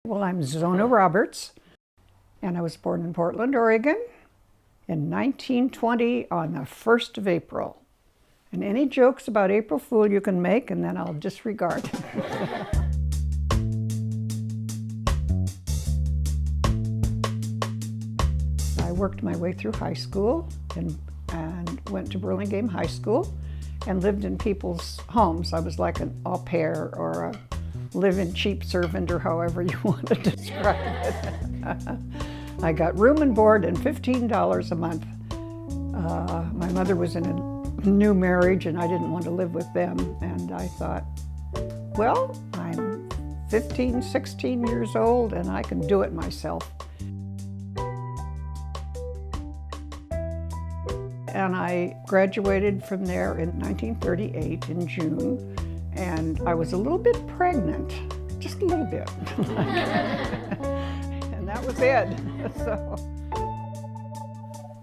Well, I'm Zona Roberts, and I was born in Portland, Oregon in 1920 on the 1st of April. And any jokes about April Fool you can make, and then I'll disregard. I worked my way through high school and went to Burlingame High School and lived in people's homes. I was like an au pair or a live-in cheap servant, or however you want to describe it. I got room and board and $15 a month. My mother was in a new marriage and I didn't want to live with them, and I thought, well, I'm 15, 16 years old and I can do it myself. And I graduated from there in 1938 in June. And I was a little bit pregnant, just a little bit. And that was Ed. So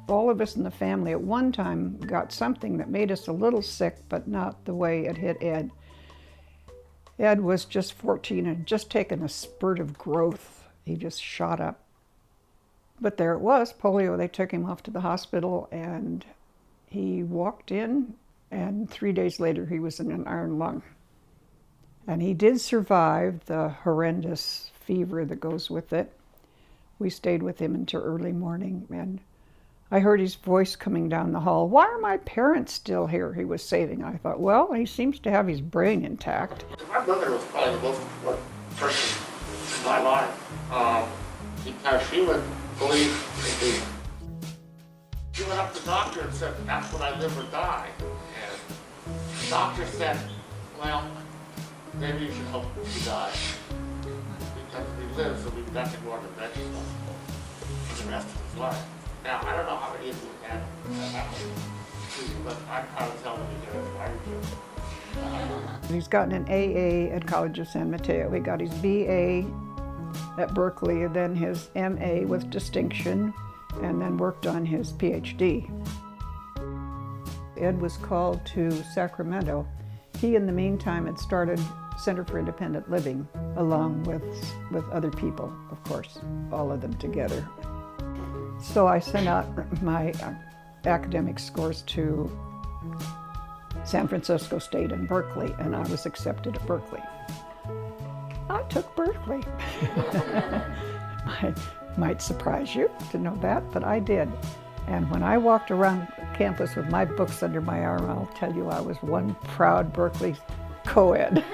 all of us in the family at one time got something that made us a little sick, but not the way it hit Ed. Ed was just 14 and had just taken a spurt of growth. He just shot up. But there it was, polio. They took him off to the hospital and he walked in, and 3 days later he was in an iron lung. And he did survive the horrendous fever that goes with it. We stayed with him until early morning, and I heard his voice coming down the hall. "Why are my parents still here?" he was saying. I thought, well, he seems to have his brain intact. My mother was probably the most important person in my life, because she would believe in me. She went up to the doctor and said, "That's when I live or die." And the doctor said, "Well, maybe you should hope he dies, because if he lives, there'll be nothing more than vegetable for the rest of his life." Now, I don't know how many of you had that happen, but I'm proud to tell them he did. He's gotten an AA at College of San Mateo. He got his BA at Berkeley, and then his MA with distinction, and then worked on his PhD. Ed was called to Sacramento. He, in the meantime, had started Center for Independent Living, along with other people, of course, all of them together. So I sent out my academic scores to San Francisco State and Berkeley, and I was accepted at Berkeley. I took Berkeley. Might surprise you to know that, but I did. And when I walked around campus with my books under my arm, I'll tell you, I was one proud Berkeley co-ed.